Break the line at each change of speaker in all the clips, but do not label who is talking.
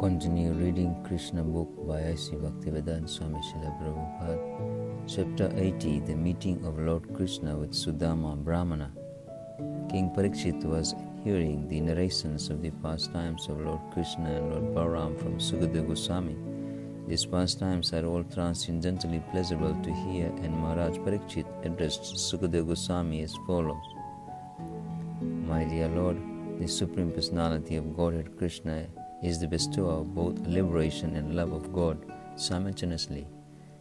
Continue reading Krishna book by A.C. Bhaktivedanta Swami Srila Prabhupada. Chapter 80, The Meeting of Lord Krishna with Sudama Brahmana. King Parikshit was hearing the narrations of the pastimes of Lord Krishna and Lord Balaram from Sukadeva Goswami. These pastimes are all transcendently pleasurable to hear, and Maharaj Parikshit addressed Sukadeva Goswami as follows. My dear Lord, the Supreme Personality of Godhead Krishna is the bestower of both liberation and love of God simultaneously.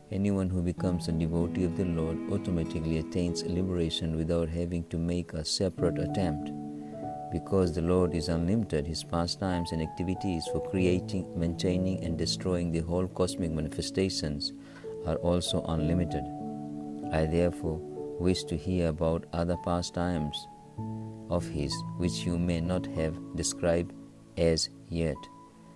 Anyone who becomes a devotee of the Lord automatically attains liberation without having to make a separate attempt. Because the Lord is unlimited, His pastimes and activities for creating, maintaining, and destroying the whole cosmic manifestations are also unlimited. I therefore wish to hear about other pastimes of His which you may not have described as yet.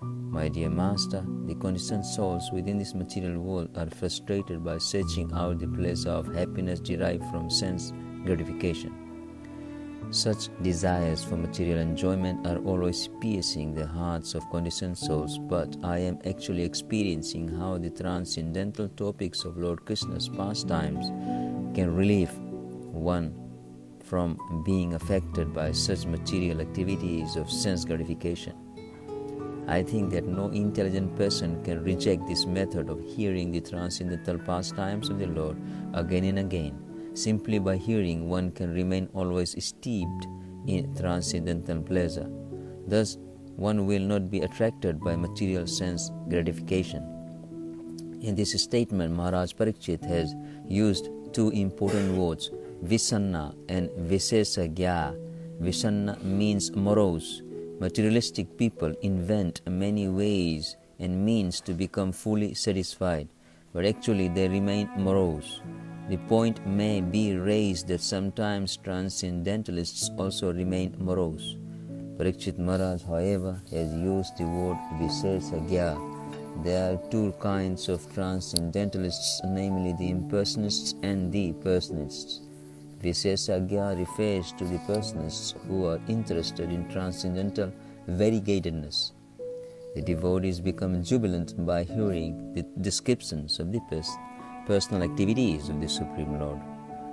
My dear Master, the conditioned souls within this material world are frustrated by searching out the pleasure of happiness derived from sense gratification. Such desires for material enjoyment are always piercing the hearts of conditioned souls, but I am actually experiencing how the transcendental topics of Lord Krishna's pastimes can relieve one from being affected by such material activities of sense gratification. I think that no intelligent person can reject this method of hearing the transcendental pastimes of the Lord again and again. Simply by hearing, one can remain always steeped in transcendental pleasure. Thus, one will not be attracted by material sense gratification. In this statement, Maharaj Parikshit has used two important words, Visanna and Visesagya. Visanna means morose. Materialistic people invent many ways and means to become fully satisfied, but actually they remain morose. The point may be raised that sometimes transcendentalists also remain morose. Parikshit Maharaj, however, has used the word Visesagya. There are two kinds of transcendentalists, namely the impersonalists and the personalists. Visesagya refers to the personists who are interested in transcendental variegatedness. The devotees become jubilant by hearing the descriptions of the personal activities of the Supreme Lord.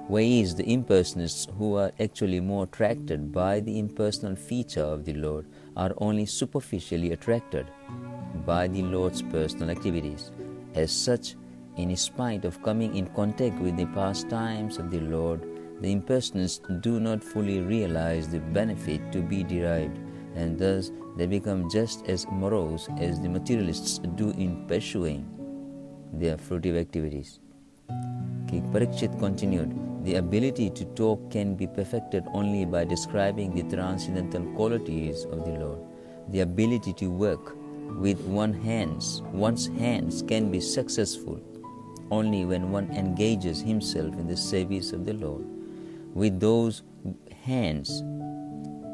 Whereas the impersonalists, who are actually more attracted by the impersonal feature of the Lord, are only superficially attracted by the Lord's personal activities. As such, in spite of coming in contact with the pastimes of the Lord, the impersonalists do not fully realize the benefit to be derived, and thus they become just as morose as the materialists do in pursuing their fruitive activities. King Parikshit continued, the ability to talk can be perfected only by describing the transcendental qualities of the Lord. The ability to work with one's hands can be successful only when one engages himself in the service of the Lord with those hands.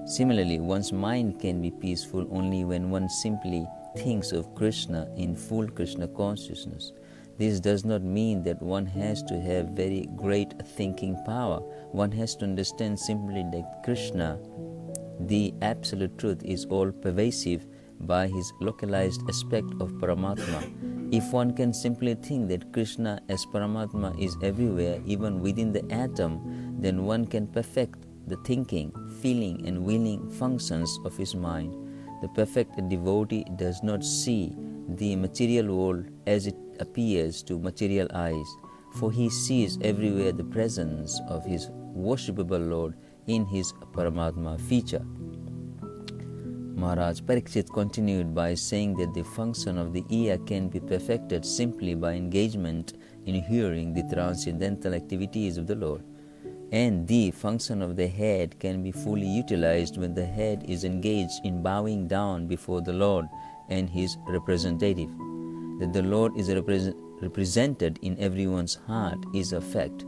Similarly, one's mind can be peaceful only when one simply thinks of Krishna in full Krishna consciousness. This does not mean that one has to have very great thinking power. One has to understand simply that Krishna, the absolute truth, is all-pervasive by his localized aspect of Paramatma. If one can simply think that Krishna as Paramatma is everywhere, even within the atom, then one can perfect the thinking, feeling, and willing functions of his mind. The perfect devotee does not see the material world as it appears to material eyes, for he sees everywhere the presence of his worshipable Lord in his Paramatma feature. Maharaj Parikshit continued by saying that the function of the ear can be perfected simply by engagement in hearing the transcendental activities of the Lord, and the function of the head can be fully utilized when the head is engaged in bowing down before the Lord and His representative. That the Lord is represented in everyone's heart is a fact,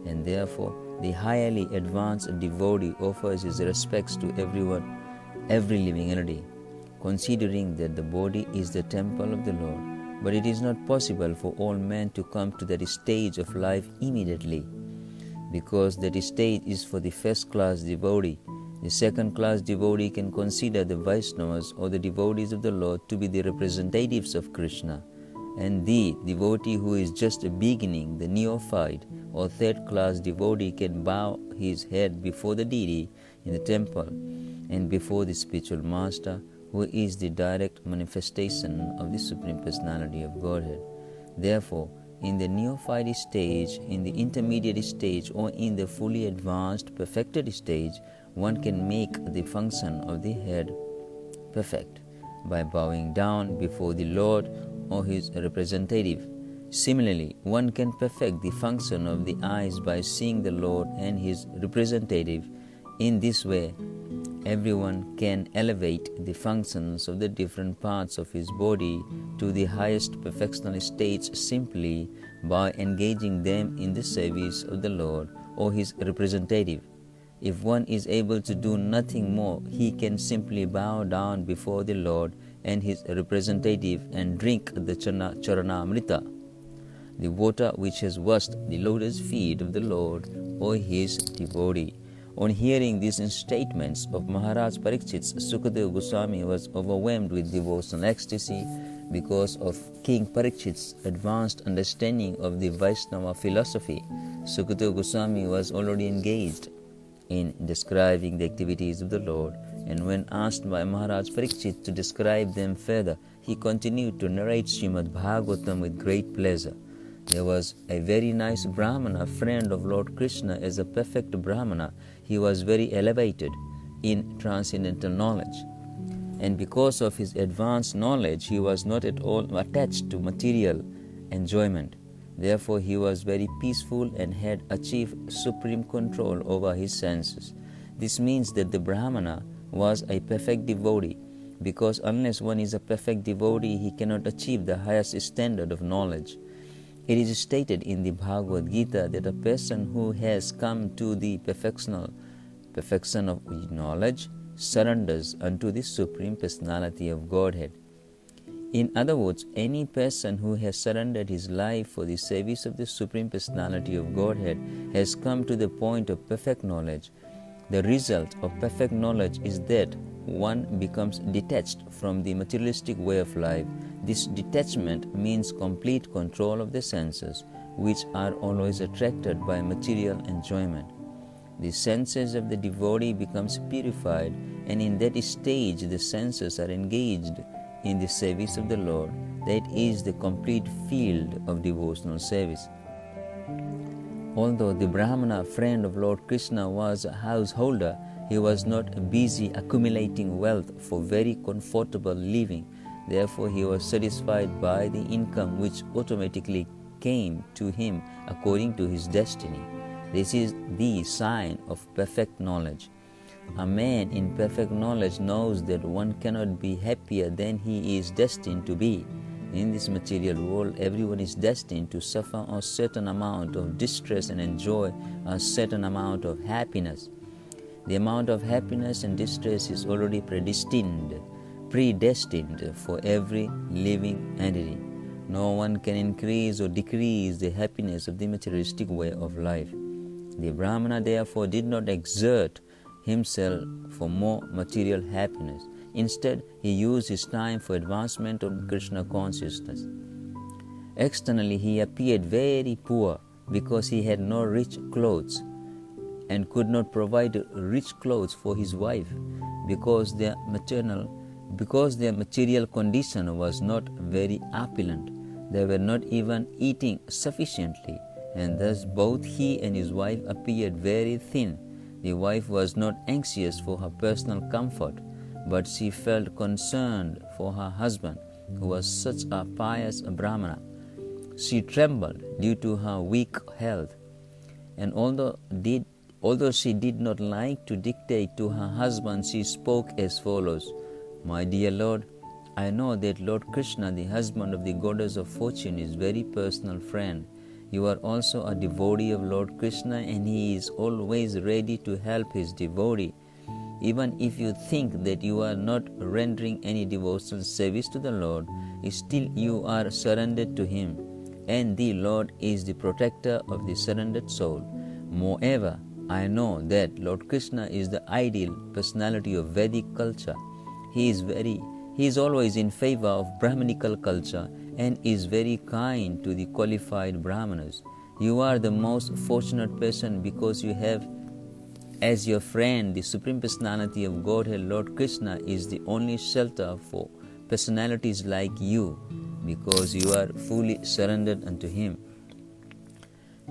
and therefore the highly advanced devotee offers his respects to everyone, every living entity, considering that the body is the temple of the Lord. But it is not possible for all men to come to that stage of life immediately, because that stage is for the first-class devotee. The second-class devotee can consider the Vaishnavas or the devotees of the Lord to be the representatives of Krishna, and the devotee who is just beginning, the neophyte or third-class devotee, can bow his head before the deity in the temple and before the spiritual master, who is the direct manifestation of the Supreme Personality of Godhead. Therefore, in the neophyte stage, in the intermediate stage, or in the fully advanced, perfected stage, one can make the function of the head perfect by bowing down before the Lord or his representative. Similarly, one can perfect the function of the eyes by seeing the Lord and his representative. In this way, everyone can elevate the functions of the different parts of his body to the highest perfectional states simply by engaging them in the service of the Lord or his representative. If one is able to do nothing more, he can simply bow down before the Lord and his representative and drink the Charanamrita, the water which has washed the lotus feet of the Lord or his devotee. On hearing these statements of Maharaj Parikshit, Sukadeva Goswami was overwhelmed with devotional ecstasy because of King Parikshit's advanced understanding of the Vaishnava philosophy. Sukadeva Goswami was already engaged in describing the activities of the Lord, and when asked by Maharaj Parikshit to describe them further, he continued to narrate Srimad Bhagavatam with great pleasure. There was a very nice Brahmana, friend of Lord Krishna. As a perfect Brahmana, he was very elevated in transcendental knowledge, and because of his advanced knowledge, he was not at all attached to material enjoyment. Therefore, he was very peaceful and had achieved supreme control over his senses. This means that the Brahmana was a perfect devotee, because unless one is a perfect devotee, he cannot achieve the highest standard of knowledge. It is stated in the Bhagavad Gita that a person who has come to the perfection of knowledge surrenders unto the Supreme Personality of Godhead. In other words, any person who has surrendered his life for the service of the Supreme Personality of Godhead has come to the point of perfect knowledge. The result of perfect knowledge is that one becomes detached from the materialistic way of life. This detachment means complete control of the senses, which are always attracted by material enjoyment. The senses of the devotee becomes purified, and in that stage the senses are engaged in the service of the Lord. That is the complete field of devotional service. Although the Brahmana, friend of Lord Krishna, was a householder, he was not busy accumulating wealth for very comfortable living. Therefore, he was satisfied by the income which automatically came to him according to his destiny. This is the sign of perfect knowledge. A man in perfect knowledge knows that one cannot be happier than he is destined to be. In this material world, everyone is destined to suffer a certain amount of distress and enjoy a certain amount of happiness. The amount of happiness and distress is already predestined for every living entity. No one can increase or decrease the happiness of the materialistic way of life. The Brahmana therefore did not exert himself for more material happiness. Instead, he used his time for advancement of Krishna consciousness. Externally, he appeared very poor because he had no rich clothes and could not provide rich clothes for his wife because their material condition was not very opulent. They were not even eating sufficiently, and thus both he and his wife appeared very thin. The wife was not anxious for her personal comfort, but she felt concerned for her husband, who was such a pious Brahmana. She trembled due to her weak health, and although she did not like to dictate to her husband, she spoke as follows: "My dear Lord, I know that Lord Krishna, the husband of the goddess of fortune, is very personal friend. You are also a devotee of Lord Krishna, and he is always ready to help his devotee. Even if you think that you are not rendering any devotional service to the Lord, still you are surrendered to him, and the Lord is the protector of the surrendered soul. Moreover, I know that Lord Krishna is the ideal personality of Vedic culture. He is always in favor of Brahminical culture and is very kind to the qualified Brahmanas. You are the most fortunate person because you have as your friend the Supreme Personality of Godhead. Lord Krishna is the only shelter for personalities like you because you are fully surrendered unto Him.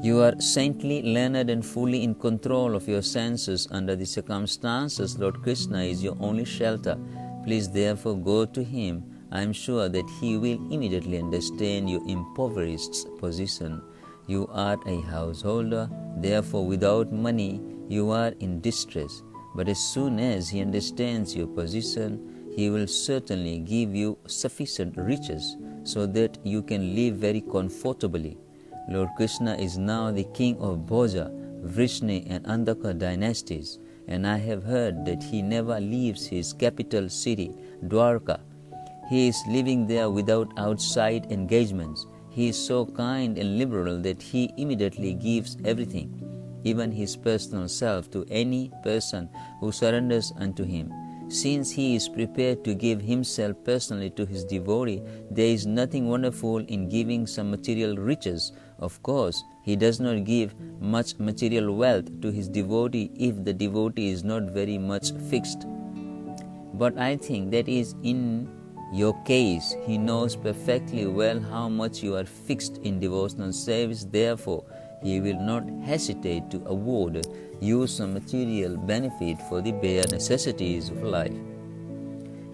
You are saintly, learned and fully in control of your senses under the circumstances. Lord Krishna is your only shelter. Please therefore go to Him. I am sure that He will immediately understand your impoverished position. You are a householder, therefore without money you are in distress. But as soon as He understands your position, He will certainly give you sufficient riches so that you can live very comfortably. Lord Krishna is now the king of Bhoja, Vrishni and Andhaka dynasties, and I have heard that he never leaves his capital city, Dwarka. He is living there without outside engagements. He is so kind and liberal that he immediately gives everything, even his personal self, to any person who surrenders unto him. Since he is prepared to give himself personally to his devotee, there is nothing wonderful in giving some material riches. Of course, he does not give much material wealth to his devotee if the devotee is not very much fixed. But I think that is in your case. He knows perfectly well how much you are fixed in devotional service. Therefore, he will not hesitate to award you some material benefit for the bare necessities of life.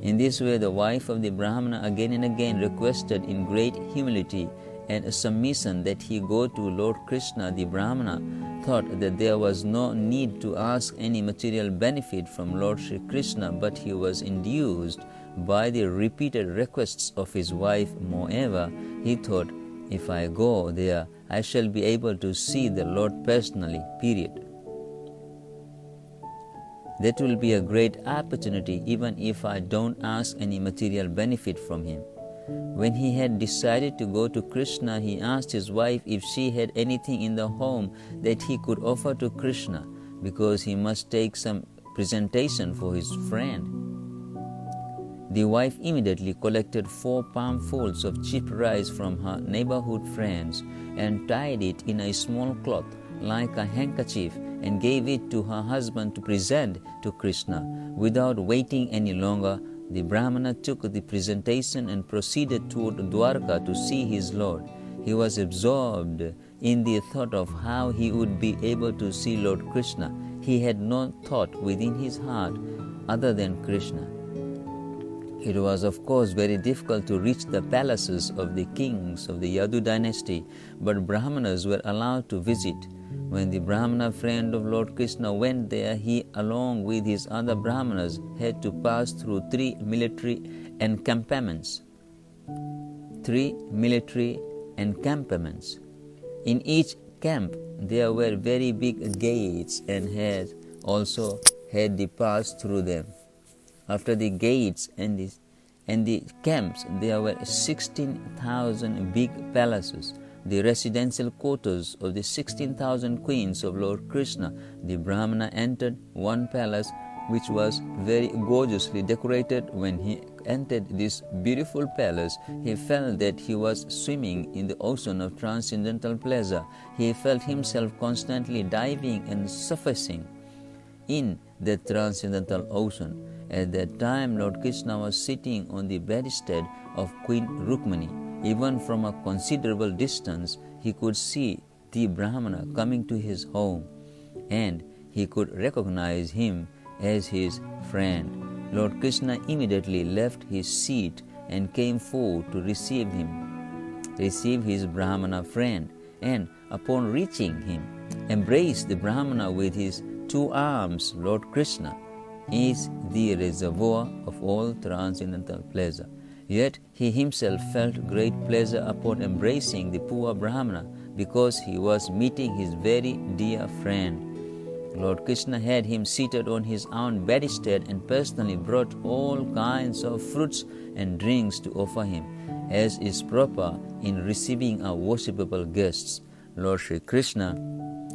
In this way, the wife of the Brahmana again and again requested in great humility and a submission that he go to Lord Krishna. The Brahmana thought that there was no need to ask any material benefit from Lord Sri Krishna, but he was induced by the repeated requests of his wife. Moreover, he thought, if I go there, I shall be able to see the Lord personally, period. That will be a great opportunity even if I don't ask any material benefit from him. When he had decided to go to Krishna, he asked his wife if she had anything in the home that he could offer to Krishna, because he must take some presentation for his friend. The wife immediately collected 4 palmfuls of cheap rice from her neighborhood friends and tied it in a small cloth like a handkerchief and gave it to her husband to present to Krishna. Without waiting any longer, the Brahmana took the presentation and proceeded toward Dwarka to see his Lord. He was absorbed in the thought of how he would be able to see Lord Krishna. He had no thought within his heart other than Krishna. It was of course very difficult to reach the palaces of the kings of the Yadu dynasty, but Brahmanas were allowed to visit. When the Brahmana friend of Lord Krishna went there, he along with his other Brahmanas had to pass through 3 military encampments. 3 military encampments. In each camp there were very big gates and had to pass through them. After the gates and the camps, there were 16,000 big palaces, the residential quarters of the 16,000 queens of Lord Krishna. The Brahmana entered one palace which was very gorgeously decorated. When he entered this beautiful palace, he felt that he was swimming in the ocean of transcendental pleasure. He felt himself constantly diving and surfacing in the transcendental ocean. At that time, Lord Krishna was sitting on the bedstead of Queen Rukmini. Even from a considerable distance, he could see the Brahmana coming to his home, and he could recognize him as his friend. Lord Krishna immediately left his seat and came forward to receive his Brahmana friend, and upon reaching him, embraced the Brahmana with his 2 arms. Lord Krishna is the reservoir of all transcendental pleasure. Yet he himself felt great pleasure upon embracing the poor Brahmana because he was meeting his very dear friend. Lord Krishna had him seated on his own bedstead and personally brought all kinds of fruits and drinks to offer him, as is proper in receiving our worshipable guests. Lord Sri Krishna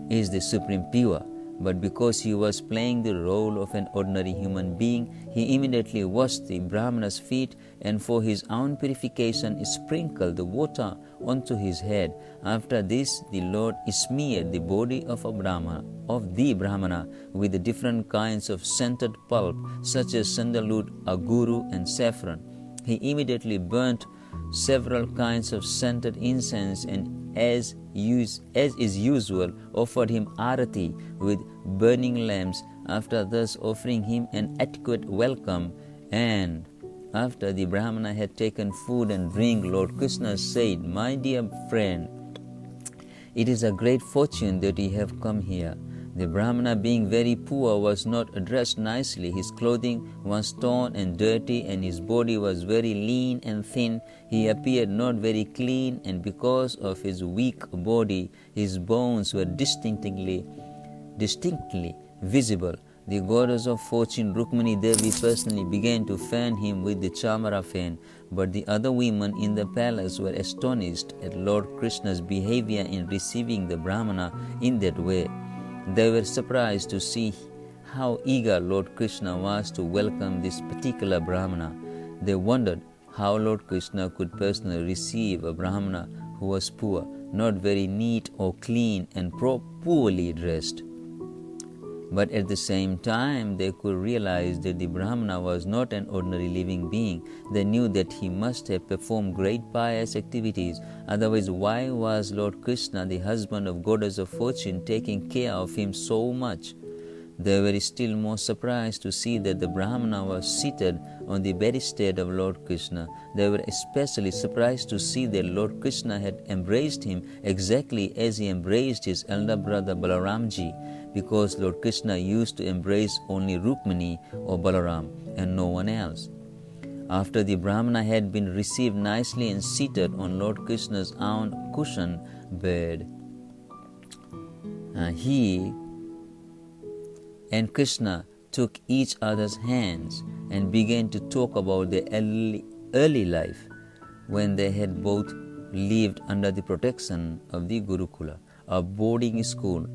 is the supreme pure, but because he was playing the role of an ordinary human being, he immediately washed the Brahmana's feet and for his own purification sprinkled the water onto his head. After this, the Lord smeared the body of the Brahmana with the different kinds of scented pulp such as sandalwood, aguru and saffron. He immediately burnt several kinds of scented incense and as is usual, offered him arati with burning lamps. After thus offering him an adequate welcome, and after the Brahmana had taken food and drink, Lord Krishna said, "My dear friend, it is a great fortune that you have come here." The Brahmana, being very poor, was not dressed nicely. His clothing was torn and dirty, and his body was very lean and thin. He appeared not very clean, and because of his weak body, his bones were distinctly visible. The goddess of fortune, Rukmini Devi, personally began to fan him with the chamara fan, but the other women in the palace were astonished at Lord Krishna's behavior in receiving the Brahmana in that way. They were surprised to see how eager Lord Krishna was to welcome this particular Brahmana. They wondered how Lord Krishna could personally receive a Brahmana who was poor, not very neat or clean, and poorly dressed. But at the same time, they could realize that the Brahmana was not an ordinary living being. They knew that he must have performed great pious activities. Otherwise, why was Lord Krishna, the husband of Goddess of Fortune, taking care of him so much? They were still more surprised to see that the Brahmana was seated on the bedstead of Lord Krishna. They were especially surprised to see that Lord Krishna had embraced him exactly as he embraced his elder brother Balaramji, because Lord Krishna used to embrace only Rukmini or Balaram and no one else. After the Brahmana had been received nicely and seated on Lord Krishna's own cushion bed, he and Krishna took each other's hands and began to talk about their early life when they had both lived under the protection of the Gurukula, a boarding school.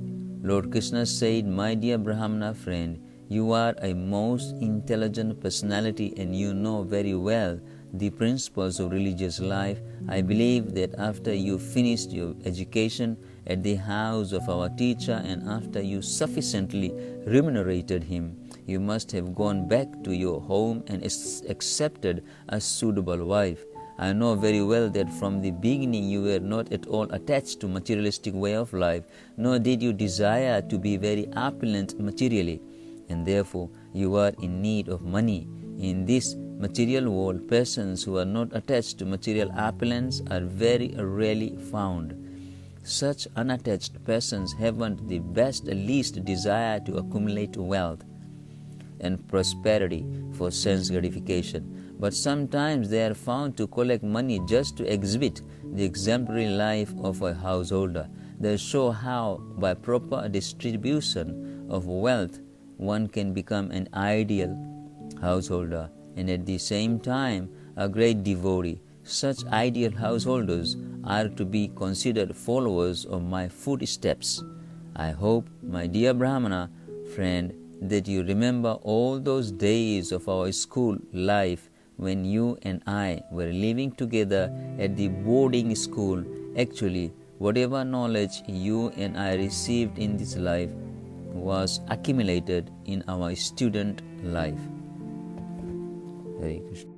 Lord Krishna said, "My dear Brahmana friend, you are a most intelligent personality and you know very well the principles of religious life. I believe that after you finished your education at the house of our teacher and after you sufficiently remunerated him, you must have gone back to your home and accepted a suitable wife. I know very well that from the beginning you were not at all attached to materialistic way of life, nor did you desire to be very opulent materially, and therefore you are in need of money. In this material world, persons who are not attached to material opulence are very rarely found. Such unattached persons haven't the least desire to accumulate wealth and prosperity for sense gratification, but sometimes they are found to collect money just to exhibit the exemplary life of a householder. They show how, by proper distribution of wealth, one can become an ideal householder and at the same time a great devotee. Such ideal householders are to be considered followers of my footsteps. I hope, my dear Brahmana friend, that you remember all those days of our school life when you and I were living together at the boarding school. Actually, whatever knowledge you and I received in this life was accumulated in our student life." Hare Krishna.